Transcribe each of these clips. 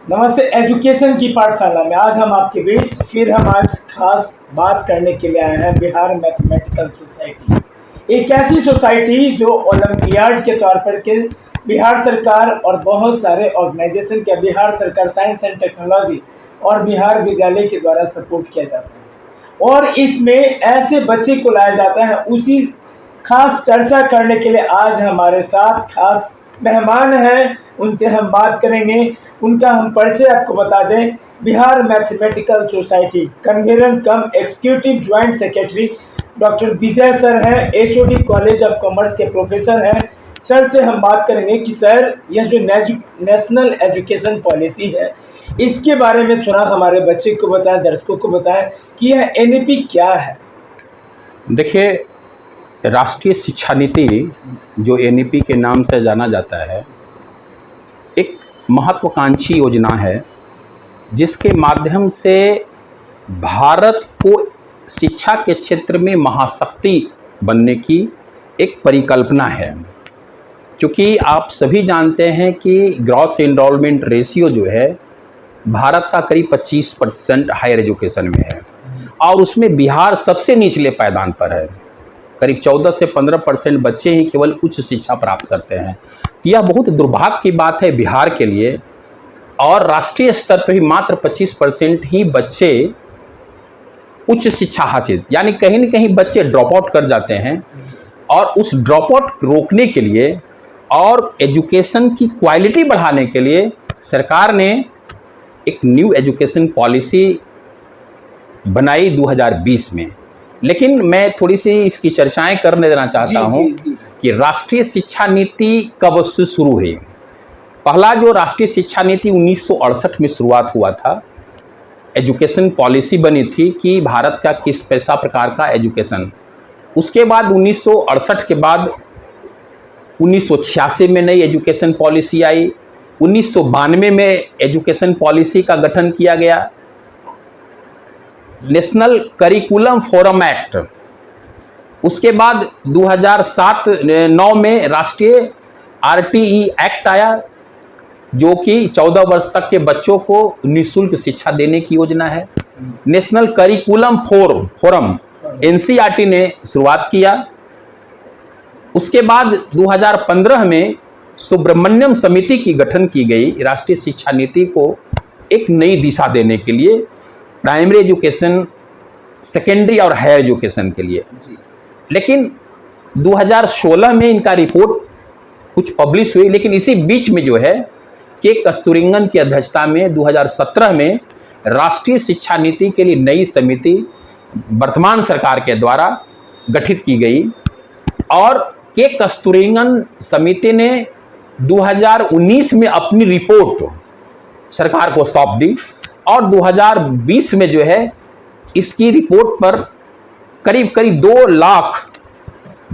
नमस्ते। एजुकेशन की पाठशाला में आज हम आपके बीच हम आज खास बात करने के लिए आए हैं बिहार मैथमेटिकल सोसाइटी। एक ऐसी सोसाइटी जो ओलंपियाड के तौर पर के बिहार सरकार और बहुत सारे ऑर्गेनाइजेशन के बिहार सरकार साइंस एंड टेक्नोलॉजी और बिहार विद्यालय के द्वारा सपोर्ट किया जाता है और इसमें ऐसे बच्चे को लाया जाता है। उसी खास चर्चा करने के लिए आज हमारे साथ खास मेहमान हैं, उनसे हम बात करेंगे। उनका हम परिचय आपको बता दें। बिहार मैथमेटिकल सोसाइटी कन्वीनर कम एग्जीक्यूटिव ज्वाइंट सेक्रेटरी डॉक्टर विजय सर हैं, HOD कॉलेज ऑफ कॉमर्स के प्रोफेसर हैं। सर से हम बात करेंगे कि सर यह जो नेशनल एजुकेशन पॉलिसी है इसके बारे में थोड़ा हमारे बच्चे को बताएं, दर्शकों को बताएं कि यह NEP क्या है। देखिए, राष्ट्रीय शिक्षा नीति जो NEP के नाम से जाना जाता है एक महत्वाकांक्षी योजना है जिसके माध्यम से भारत को शिक्षा के क्षेत्र में महाशक्ति बनने की एक परिकल्पना है। क्योंकि आप सभी जानते हैं कि ग्रॉस एनरोलमेंट रेशियो जो है भारत का करीब 25% हायर एजुकेशन में है और उसमें बिहार सबसे निचले पायदान पर है। करीब 14 से 15% बच्चे ही केवल उच्च शिक्षा प्राप्त करते हैं। यह बहुत दुर्भाग्य की बात है बिहार के लिए। और राष्ट्रीय स्तर पर भी मात्र 25% ही बच्चे उच्च शिक्षा हासिल, यानी कहीं न कहीं बच्चे ड्रॉप आउट कर जाते हैं। और उस ड्रॉप आउट रोकने के लिए और एजुकेशन की क्वालिटी बढ़ाने के लिए सरकार ने एक न्यू एजुकेशन पॉलिसी बनाई 2020 में। लेकिन मैं थोड़ी सी इसकी चर्चाएं करने देना चाहता हूं कि राष्ट्रीय शिक्षा नीति कब से शुरू हुई। पहला जो राष्ट्रीय शिक्षा नीति 1968 में शुरुआत हुआ था, एजुकेशन पॉलिसी बनी थी कि भारत का किस पैसा प्रकार का एजुकेशन। उसके बाद 1968 के बाद 1986 में नई एजुकेशन पॉलिसी आई। 1992 में एजुकेशन पॉलिसी का गठन किया गया, नेशनल करिकुलम फोरम एक्ट। उसके बाद 2007-9 में राष्ट्रीय RTE एक्ट आया जो कि 14 वर्ष तक के बच्चों को निःशुल्क शिक्षा देने की योजना है। नेशनल करिकुलम फोरम NCERT ने शुरुआत किया। उसके बाद 2015 में सुब्रमण्यम समिति की गठन की गई राष्ट्रीय शिक्षा नीति को एक नई दिशा देने के लिए, प्राइमरी एजुकेशन, सेकेंडरी और हायर एजुकेशन के लिए। लेकिन 2016 में इनका रिपोर्ट कुछ पब्लिश हुई। लेकिन इसी बीच में जो है के कस्तूरिरंगन की अध्यक्षता में 2017 में राष्ट्रीय शिक्षा नीति के लिए नई समिति वर्तमान सरकार के द्वारा गठित की गई और के कस्तूरिरंगन समिति ने 2019 में अपनी रिपोर्ट सरकार को सौंप दी और 2020 में जो है इसकी रिपोर्ट पर करीब 2 लाख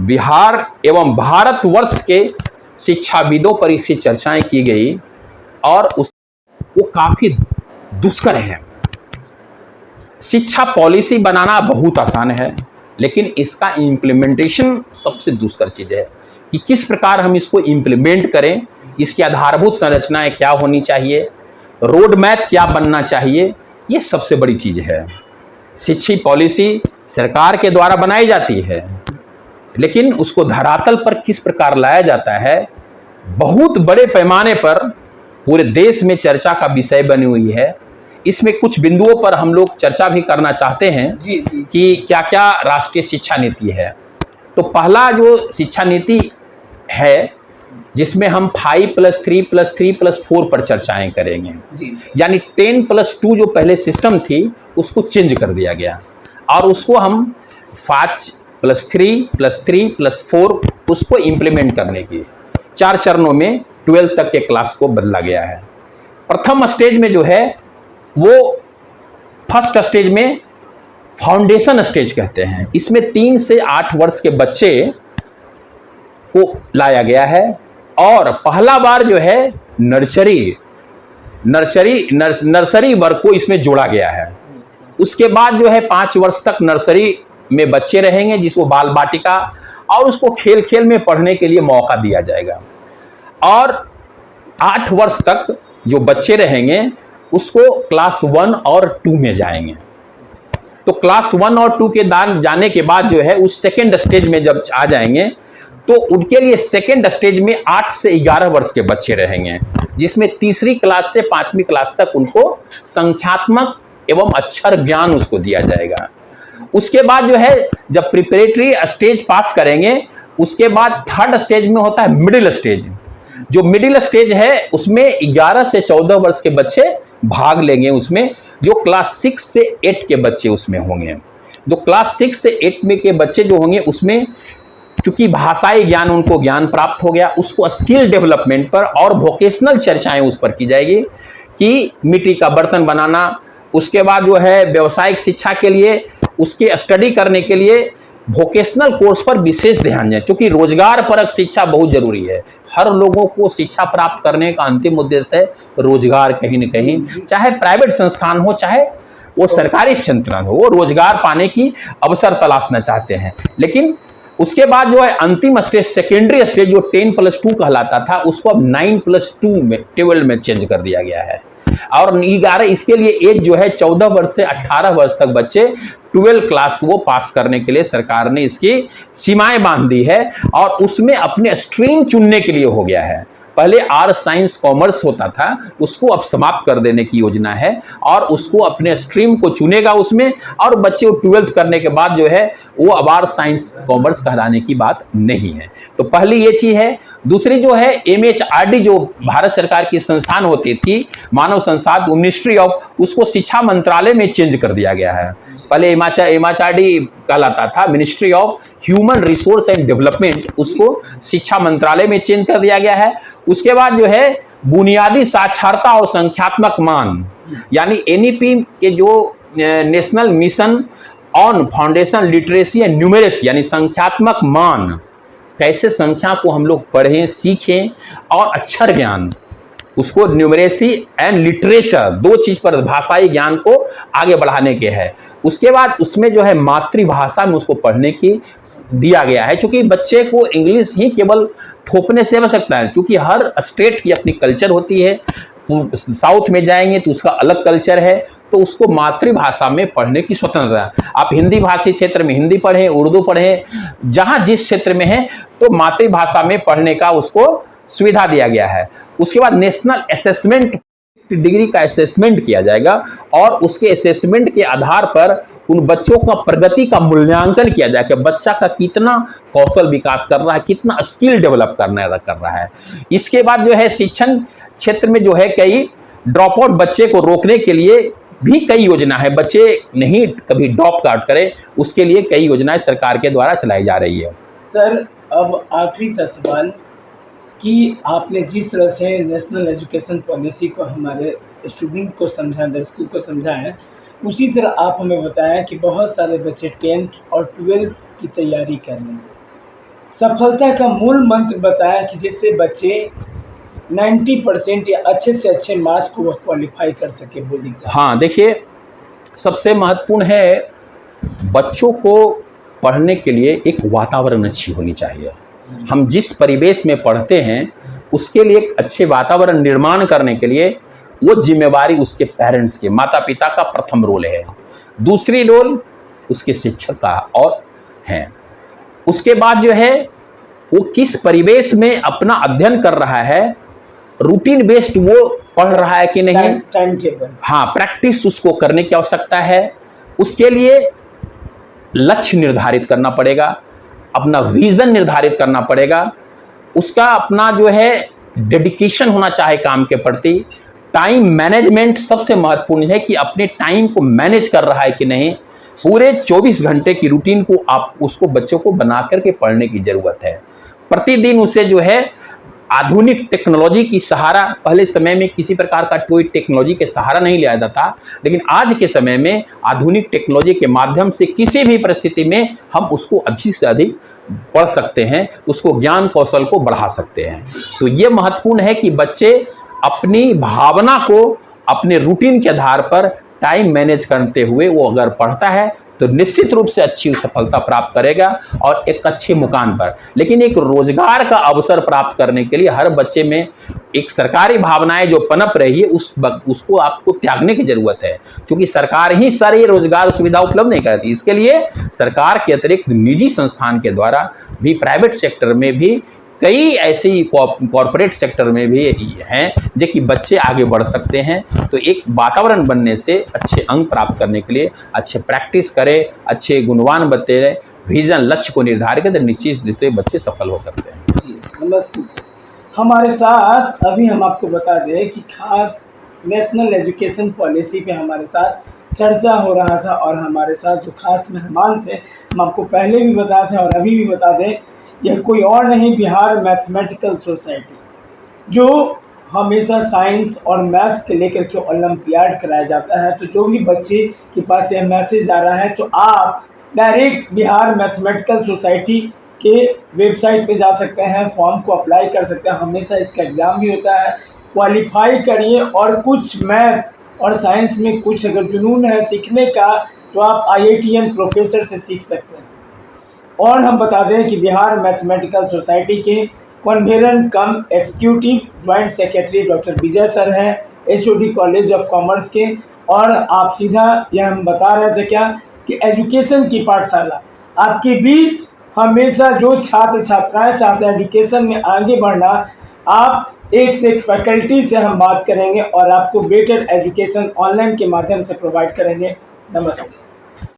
बिहार एवं भारतवर्ष के शिक्षाविदों पर इसकी चर्चाएं की गई और वो काफ़ी दुष्कर है। शिक्षा पॉलिसी बनाना बहुत आसान है लेकिन इसका इम्प्लीमेंटेशन सबसे दुष्कर चीज़ है कि किस प्रकार हम इसको इम्प्लीमेंट करें, इसकी आधारभूत संरचनाएं क्या होनी चाहिए, रोड मैप क्या बनना चाहिए, ये सबसे बड़ी चीज़ है। शिक्षा पॉलिसी सरकार के द्वारा बनाई जाती है लेकिन उसको धरातल पर किस प्रकार लाया जाता है, बहुत बड़े पैमाने पर पूरे देश में चर्चा का विषय बनी हुई है। इसमें कुछ बिंदुओं पर हम लोग चर्चा भी करना चाहते हैं कि क्या क्या राष्ट्रीय शिक्षा नीति है। तो पहला जो शिक्षा नीति है जिसमें हम 5+3+3+4 पर चर्चाएं करेंगे, यानी 10+2 जो पहले सिस्टम थी उसको चेंज कर दिया गया और उसको हम 5+3+3+4 उसको इम्प्लीमेंट करने की 4 चरणों में 12 तक के क्लास को बदला गया है। प्रथम स्टेज में जो है वो फर्स्ट स्टेज में फाउंडेशन स्टेज कहते हैं। इसमें 3 से 8 वर्ष के बच्चे को लाया गया है और पहला बार जो है नर्सरी वर्ग को इसमें जोड़ा गया है। उसके बाद जो है 5 वर्ष तक नर्सरी में बच्चे रहेंगे जिसको बाल बाटिका और उसको खेल खेल में पढ़ने के लिए मौका दिया जाएगा। और 8 वर्ष तक जो बच्चे रहेंगे उसको क्लास 1 और 2 में जाएंगे। तो क्लास 1 और 2 के दान जाने के बाद जो है उस सेकेंड स्टेज में जब आ जाएंगे तो उनके लिए सेकेंड स्टेज में 8 से 11 वर्ष के बच्चे रहेंगे, जिसमें तीसरी क्लास से 5वीं क्लास तक उनको संख्यात्मक एवं अक्षर ज्ञान उसको दिया जाएगा। उसके बाद जो है जब प्रिपरेटरी स्टेज पास करेंगे उसके बाद थर्ड स्टेज में होता है मिडिल स्टेज। जो मिडिल स्टेज है उसमें 11 से 14 वर्ष के बच्चे भाग लेंगे, उसमें जो क्लास 6 से 8 के बच्चे उसमें होंगे। जो क्लास 6 से 8 में के बच्चे जो होंगे उसमें क्योंकि भाषाई ज्ञान उनको ज्ञान प्राप्त हो गया, उसको स्किल डेवलपमेंट पर और वोकेशनल चर्चाएं उस पर की जाएगी कि मिट्टी का बर्तन बनाना, उसके बाद जो है व्यवसायिक शिक्षा के लिए उसके स्टडी करने के लिए वोकेशनल कोर्स पर विशेष ध्यान दें, क्योंकि रोजगार परक शिक्षा बहुत जरूरी है। हर लोगों को शिक्षा प्राप्त करने का अंतिम उद्देश्य है रोजगार, कहीं न कहीं चाहे प्राइवेट संस्थान हो चाहे वो सरकारी संस्थान हो, वो रोजगार पाने की अवसर तलाशना चाहते हैं। लेकिन उसके बाद जो है अंतिम स्टेज सेकेंडरी स्टेज जो 10+2 कहलाता था उसको अब 9+2 में 12 में चेंज कर दिया गया है। और 11 इसके लिए एज जो है 14 वर्ष से 18 वर्ष तक बच्चे 12 क्लास वो पास करने के लिए सरकार ने इसकी सीमाएं बांध दी है और उसमें अपने स्ट्रीम चुनने के लिए हो गया है। पहले आर्ट साइंस कॉमर्स होता था, उसको अब समाप्त कर देने की योजना है और उसको अपने स्ट्रीम को चुनेगा उसमें, और बच्चे 12th करने के बाद जो है वो अब आर्ट साइंस कॉमर्स कहलाने की बात नहीं है। तो पहली ये चीज है। दूसरी जो है MHRD जो भारत सरकार की संस्थान होती थी मानव संसाधन मिनिस्ट्री ऑफ, उसको शिक्षा मंत्रालय में चेंज कर दिया गया है। पहले MHRD कहलाता था ministry of human resource and development, उसको शिक्षा मंत्रालय में चेंज कर दिया गया है। उसके बाद जो है बुनियादी साक्षरता और संख्यात्मक मान यानी NEP के जो national mission on foundation literacy and numeracy यानी संख्यात्मक मान, कैसे संख्या को हम लोग पढ़ें सीखें और अक्षर ज्ञान, उसको न्यूमरेसी एंड लिटरेचर दो चीज पर भाषाई ज्ञान को आगे बढ़ाने के है। उसके बाद उसमें जो है मातृभाषा में उसको पढ़ने की दिया गया है, क्योंकि बच्चे को इंग्लिश ही केवल थोपने से हो सकता है, क्योंकि हर स्टेट की अपनी कल्चर होती है। साउथ में जाएंगे तो उसका अलग कल्चर है, तो उसको मातृभाषा में पढ़ने की स्वतंत्रता। आप हिंदी भाषी क्षेत्र में हिंदी पढ़ें, उर्दू पढ़ें, जहां जिस क्षेत्र में है तो मातृभाषा में पढ़ने का उसको सुविधा दिया गया है। उसके बाद नेशनल असेसमेंट डिग्री का असेसमेंट किया जाएगा और उसके असेसमेंट के आधार पर उन बच्चों का प्रगति का मूल्यांकन किया जाएगा, बच्चा का कितना कौशल विकास कर रहा है, कितना स्किल डेवलप कर रहा है। इसके बाद जो है शिक्षण क्षेत्र में जो है कई ड्रॉप आउट बच्चे को रोकने के लिए भी कई योजना है, बच्चे नहीं कभी ड्रॉप आउट करें उसके लिए कई योजनाएं सरकार के द्वारा चलाई जा रही है। सर अब आखिरी सा सवाल कि आपने जिस तरह से नेशनल एजुकेशन पॉलिसी को हमारे स्टूडेंट को समझा, दर्शकों को समझाएं, उसी तरह आप हमें बताएं कि बहुत सारे बच्चे 10th और 12th की तैयारी कर रहे हैं। सफलता का मूल मंत्र बताया कि जिससे बच्चे 90% या अच्छे से अच्छे मार्क्स को वह क्वालिफाई कर सके बोर्ड एग्जाम। हाँ देखिए, सबसे महत्वपूर्ण है बच्चों को पढ़ने के लिए एक वातावरण अच्छी होनी चाहिए। हम जिस परिवेश में पढ़ते हैं उसके लिए एक अच्छे वातावरण निर्माण करने के लिए वो जिम्मेवारी उसके पेरेंट्स के, माता पिता का प्रथम रोल है। दूसरी रोल उसके शिक्षक का और है। उसके बाद जो है वो किस परिवेश में अपना अध्ययन कर रहा है, रूटीन बेस्ड वो पढ़ रहा है कि नहीं, टाइम टेबल, हाँ प्रैक्टिस उसको करने की आवश्यकता है। उसके लिए लक्ष्य निर्धारित करना पड़ेगा, अपना विजन निर्धारित करना पड़ेगा, उसका अपना जो है डेडिकेशन होना चाहिए काम के प्रति। टाइम मैनेजमेंट सबसे महत्वपूर्ण है कि अपने टाइम को मैनेज कर रहा है कि नहीं। पूरे 24 घंटे की रूटीन को आप उसको बच्चों को बना करके पढ़ने की जरूरत है। प्रतिदिन उसे जो है आधुनिक टेक्नोलॉजी की सहारा, पहले समय में किसी प्रकार का कोई टेक्नोलॉजी के सहारा नहीं लिया जाता, लेकिन आज के समय में आधुनिक टेक्नोलॉजी के माध्यम से किसी भी परिस्थिति में हम उसको अधिक से अधिक पढ़ सकते हैं, उसको ज्ञान कौशल को बढ़ा सकते हैं। तो ये महत्वपूर्ण है कि बच्चे अपनी भावना को अपने रूटीन के आधार पर टाइम मैनेज करते हुए वो अगर पढ़ता है तो निश्चित रूप से अच्छी सफलता प्राप्त करेगा और एक अच्छे मुकाम पर। लेकिन एक रोजगार का अवसर प्राप्त करने के लिए हर बच्चे में एक सरकारी भावनाएं जो पनप रही है उसको आपको त्यागने की जरूरत है, क्योंकि सरकार ही सारी रोजगार सुविधा उपलब्ध नहीं करती। इसके लिए सरकार के अतिरिक्त निजी संस्थान के द्वारा भी, प्राइवेट सेक्टर में भी कई ऐसी कॉरपोरेट सेक्टर में भी हैं जो कि बच्चे आगे बढ़ सकते हैं। तो एक वातावरण बनने से अच्छे अंक प्राप्त करने के लिए अच्छे प्रैक्टिस करें, अच्छे गुणवान बच्चे रहे, विजन लक्ष्य को निर्धारित करें, तो निश्चित रूप से बच्चे सफल हो सकते हैं। जी नमस्ते सर। हमारे साथ अभी हम आपको बता दें कि खास नेशनल एजुकेशन पॉलिसी पे हमारे साथ चर्चा हो रहा था, और हमारे साथ जो खास मेहमान थे हम आपको पहले भी बताए थे और अभी भी बता दें, यह कोई और नहीं, बिहार मैथमेटिकल सोसाइटी, जो हमेशा साइंस और मैथ्स के लेकर के ओलंपियाड कराया जाता है। तो जो भी बच्चे के पास यह मैसेज आ रहा है, तो आप डायरेक्ट बिहार मैथमेटिकल सोसाइटी के वेबसाइट पे जा सकते हैं, फॉर्म को अप्लाई कर सकते हैं। हमेशा इसका एग्ज़ाम भी होता है, क्वालिफाई करिए। और कुछ मैथ और साइंस में कुछ अगर जुनून है सीखने का, तो आप IITian प्रोफेसर से सीख सकते हैं। और हम बता दें कि बिहार मैथमेटिकल सोसाइटी के कन्वेनर कम एग्जीक्यूटिव ज्वाइंट सेक्रेटरी डॉक्टर विजय सर हैं, HOD कॉलेज ऑफ कॉमर्स के। और आप सीधा यह हम बता रहे थे क्या कि एजुकेशन की पाठशाला आपके बीच हमेशा जो छात्र छात्राएं चाहते हैं एजुकेशन में आगे बढ़ना, आप एक से एक फैकल्टी से हम बात करेंगे और आपको बेटर एजुकेशन ऑनलाइन के माध्यम से प्रोवाइड करेंगे। नमस्ते।